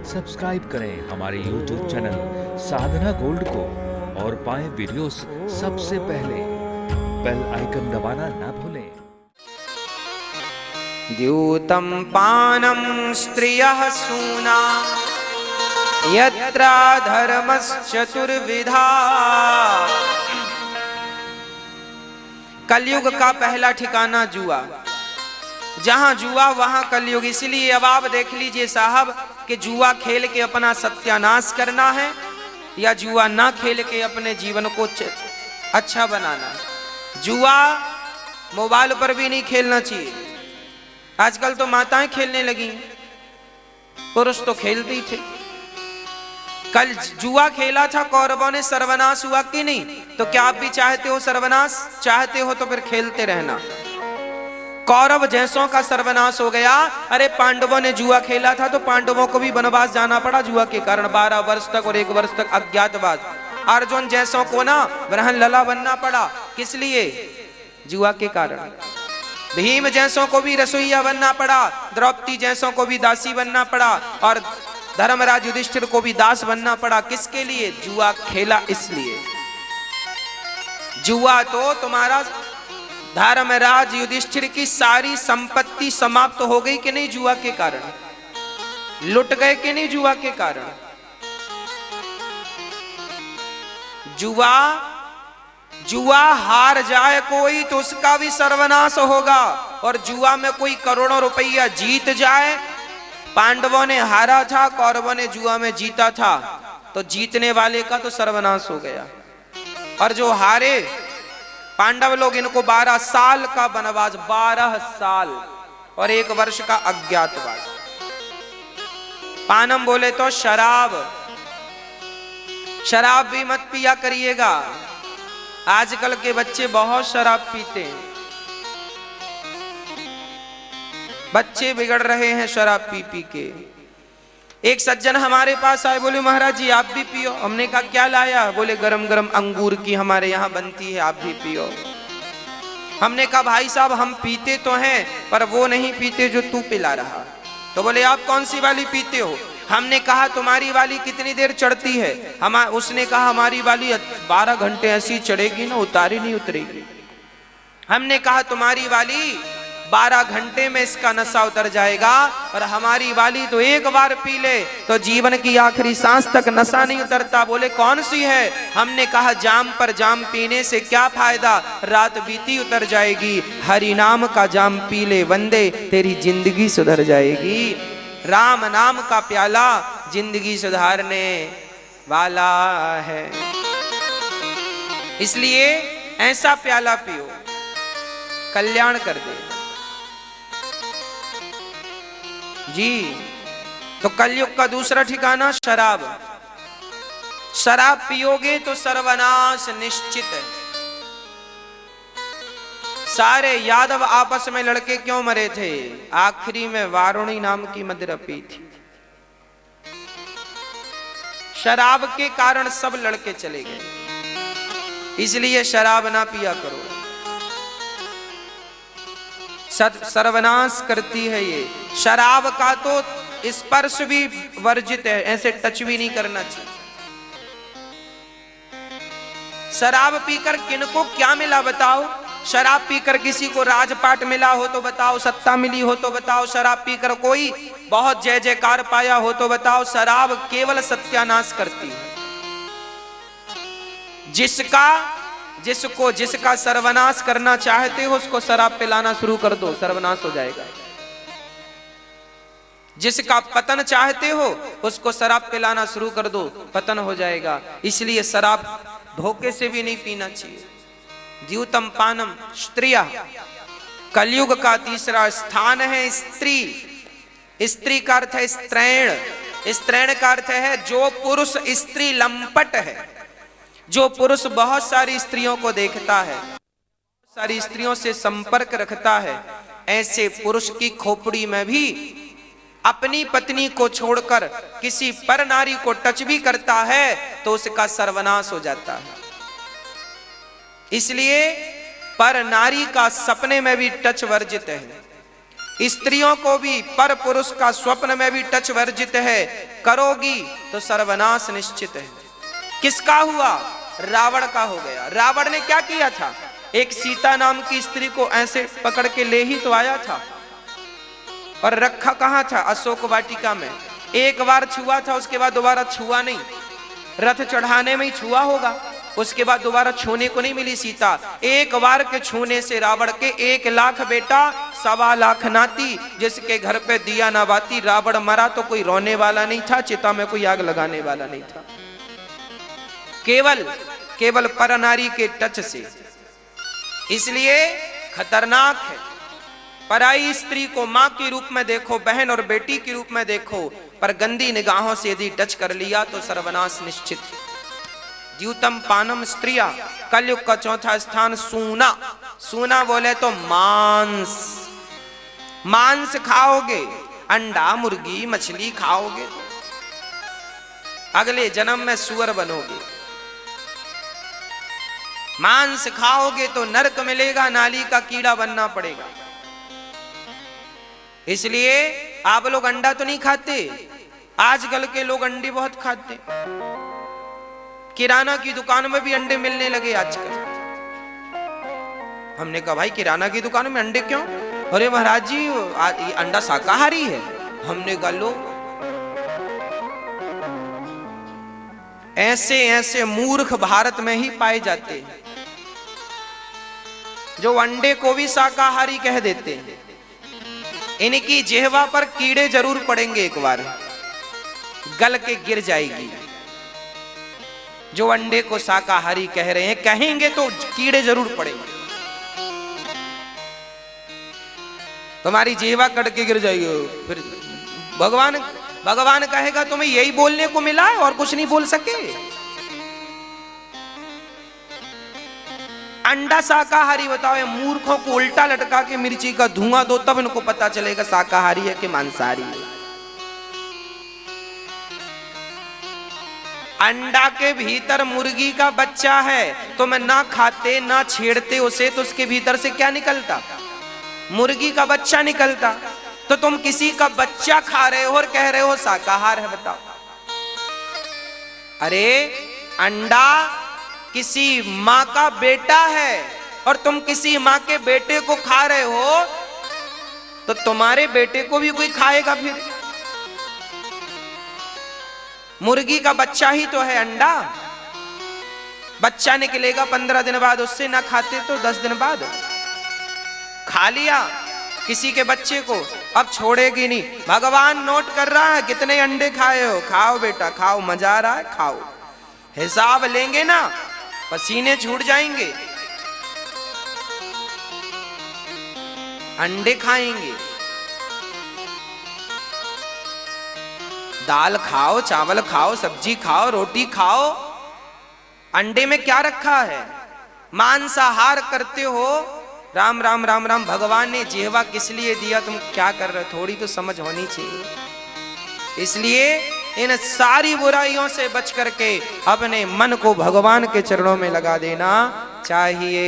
Subscribe करें हमारे YouTube channel साधना gold को और पाएं वीडियोस सबसे पहले। बेल आइकन दबाना ना भूलें। द्यूतं पानं स्त्रियः सूना यत्रा धर्मश्चतुर्विधा। कलयुग का पहला ठिकाना जुआ। जहां जुआ वहां कलयुग। इसलिए अब आप देख लीजिए साहब कि जुआ खेल के अपना सत्यानाश करना है या जुआ ना खेल के अपने जीवन को अच्छा बनाना है। जुआ मोबाइल पर भी नहीं खेलना चाहिए। आजकल तो माताएं खेलने लगी, पुरुष तो खेलते ही थे। कल जुआ खेला था, कौरवों ने सर्वनाश हुआ कि नहीं? तो क्या आप भी चाहते हो सर्वनाश? चाहते हो तो फिर खेलते रहना। कौरव जैसों का सर्वनाश हो गया। अरे पांडवों ने जुआ खेला था तो पांडवों को भी वनवास जाना पड़ा जुआ के कारण। 12 वर्ष तक और 1 वर्ष तक अज्ञातवास। अर्जुन जैसों को ना ब्रह्मन लला बनना पड़ा। किस लिए? जुआ के कारण। भीम जैसों को भी रसोईया बनना पड़ा, द्रौपदी जैसों को भी दासी बनना पड़ा और धर्मराज युधिष्ठिर को भी दास बनना पड़ा। किसके लिए? जुआ खेला इसलिए। जुआ तो तुम्हारा धर्मराज युधिष्ठिर की सारी संपत्ति समाप्त हो गई कि नहीं जुआ के कारण? लुट गए कि नहीं जुआ के कारण? जुआ हार जाए कोई तो उसका भी सर्वनाश होगा। और जुआ में कोई करोड़ों रुपया जीत जाए। पांडवों ने हारा था, कौरवों ने जुआ में जीता था, तो जीतने वाले का तो सर्वनाश हो गया। और जो हारे पांडव लोग, इनको 12 साल का वनवास, 12 साल और 1 वर्ष का अज्ञातवास। पानम बोले तो शराब। शराब भी मत पिया करिएगा। आजकल के बच्चे बहुत शराब पीते हैं। बच्चे बिगड़ रहे हैं शराब पी पी के। एक सज्जन हमारे पास आए, बोले महाराज जी आप भी पियो। हमने कहा क्या लाया? बोले गरम गरम अंगूर की हमारे यहाँ बनती है, आप भी पियो। हमने कहा भाई साहब हम पीते तो हैं पर वो नहीं पीते जो तू पिला रहा। तो बोले आप कौन सी वाली पीते हो? हमने कहा तुम्हारी वाली कितनी देर चढ़ती है? उसने कहा हमारी वाली 12 घंटे ऐसी चढ़ेगी ना, उतारी नहीं उतरेगी। हमने कहा तुम्हारी वाली 12 घंटे में इसका नशा उतर जाएगा और हमारी वाली तो एक बार पी ले तो जीवन की आखिरी सांस तक नशा नहीं उतरता। बोले कौन सी है? हमने कहा जाम पर जाम पीने से क्या फायदा, रात बीती उतर जाएगी। हरि नाम का जाम पी ले वंदे, तेरी जिंदगी सुधर जाएगी। राम नाम का प्याला जिंदगी सुधारने वाला है। इसलिए ऐसा प्याला पियो, कल्याण कर दे जी। तो कलयुग का दूसरा ठिकाना शराब। शराब पियोगे तो सर्वनाश निश्चित है। सारे यादव आपस में लड़के क्यों मरे थे? आखिरी में वारुणी नाम की मदिरा पी थी। शराब के कारण सब लड़के चले गए। इसलिए शराब ना पिया करो, सर्वनाश करती है ये। शराब का तो स्पर्श भी वर्जित है, ऐसे टच भी नहीं करना चाहिए। शराब पीकर किनको क्या मिला बताओ? शराब पीकर किसी को राजपाट मिला हो तो बताओ, सत्ता मिली हो तो बताओ। शराब पीकर कोई बहुत जय जयकार पाया हो तो बताओ। शराब केवल सत्यानाश करती है। जिसका सर्वनाश करना चाहते हो उसको शराब पिलाना शुरू कर दो, सर्वनाश हो जाएगा। जिसका पतन चाहते हो उसको शराब पिलाना शुरू कर दो, पतन हो जाएगा। इसलिए शराब धोखे से भी नहीं पीना चाहिए। द्यूतम पानम स्त्रिया। कलयुग का तीसरा स्थान है स्त्री। स्त्री का अर्थ है स्त्रैण। स्त्रैण का अर्थ है जो पुरुष स्त्री लंपट है। जो पुरुष बहुत सारी स्त्रियों को देखता है, सारी स्त्रियों से संपर्क रखता है, ऐसे पुरुष की खोपड़ी में भी अपनी पत्नी को छोड़कर किसी पर नारी को टच भी करता है तो उसका सर्वनाश हो जाता है। इसलिए पर नारी का सपने में भी टच वर्जित है। स्त्रियों को भी पर पुरुष का स्वप्न में भी टच वर्जित है, करोगी तो सर्वनाश निश्चित है। किसका हुआ? रावण का हो गया। रावण ने क्या किया था? एक सीता नाम की स्त्री को ऐसे पकड़ के ले ही तो आया था, और रखा कहां था? अशोक वाटिका में। एक बार छुआ था, उसके बाद दोबारा छुआ नहीं। रथ चढ़ाने में ही छुआ होगा, उसके बाद दोबारा छूने को नहीं मिली सीता। एक बार के छूने से रावण के 1 लाख बेटा, 1.25 लाख नाती, जिसके घर पे दिया ना बाती। रावण मरा तो कोई रोने वाला नहीं था, चिता में कोई आग लगाने वाला नहीं था, केवल परनारी के टच से। इसलिए खतरनाक है। पराई स्त्री को मां के रूप में देखो, बहन और बेटी के रूप में देखो, पर गंदी निगाहों से यदि टच कर लिया तो सर्वनाश निश्चित है। द्यूतम पानम स्त्रिया, कलयुग का चौथा स्थान सूना। सूना बोले तो मांस। मांस खाओगे, अंडा मुर्गी मछली खाओगे, अगले जन्म में सुअर बनोगे। मांस खाओगे तो नरक मिलेगा, नाली का कीड़ा बनना पड़ेगा। इसलिए आप लोग अंडा तो नहीं खाते। आजकल के लोग अंडे बहुत खाते, किराना की दुकान में भी अंडे मिलने लगे आजकल। हमने कहा भाई किराना की दुकान में अंडे क्यों? अरे महाराज जी ये अंडा शाकाहारी है। हमने कहा लो, ऐसे ऐसे मूर्ख भारत में ही पाए जाते हैं जो अंडे को भी शाकाहारी कह देते हैं। इनकी जिह्वा पर कीड़े जरूर पड़ेंगे, एक बार गल के गिर जाएगी। जो अंडे को शाकाहारी कह रहे हैं, कहेंगे तो कीड़े जरूर पड़ेंगे, तुम्हारी जिह्वा कट के गिर जाएगी। फिर भगवान कहेगा तुम्हें यही बोलने को मिला है और कुछ नहीं बोल सके। अंडा शाकाहारी बताओ, मूर्खों को उल्टा लटका के मिर्ची का धुआं दो, तब इनको पता चलेगा शाकाहारी है कि मांसाहारी है। अंडा के भीतर मुर्गी का बच्चा है, तुम ना खाते ना छेड़ते उसे, तो उसके भीतर से क्या निकलता? मुर्गी का बच्चा निकलता। तो तुम किसी का बच्चा खा रहे हो और कह रहे हो शाकाहार है, बताओ। अरे अंडा किसी माँ का बेटा है और तुम किसी माँ के बेटे को खा रहे हो, तो तुम्हारे बेटे को भी कोई खाएगा। फिर मुर्गी का बच्चा ही तो है अंडा। बच्चा निकलेगा 15 दिन बाद, उससे ना खाते तो 10 दिन बाद। खा लिया किसी के बच्चे को, अब छोड़ेगी नहीं। भगवान नोट कर रहा है कितने अंडे खाए हो। खाओ बेटा खाओ, मजा आ रहा है, खाओ। हिसाब लेंगे ना, पसीने छूट जाएंगे। अंडे खाएंगे, दाल खाओ, चावल खाओ, सब्जी खाओ, रोटी खाओ। अंडे में क्या रखा है? मांसाहार करते हो। राम राम राम राम। भगवान ने जिह्वा किस लिए दिया? तुम क्या कर रहे हो? थोड़ी तो समझ होनी चाहिए। इसलिए इन सारी बुराइयों से बच करके अपने मन को भगवान के चरणों में लगा देना चाहिए।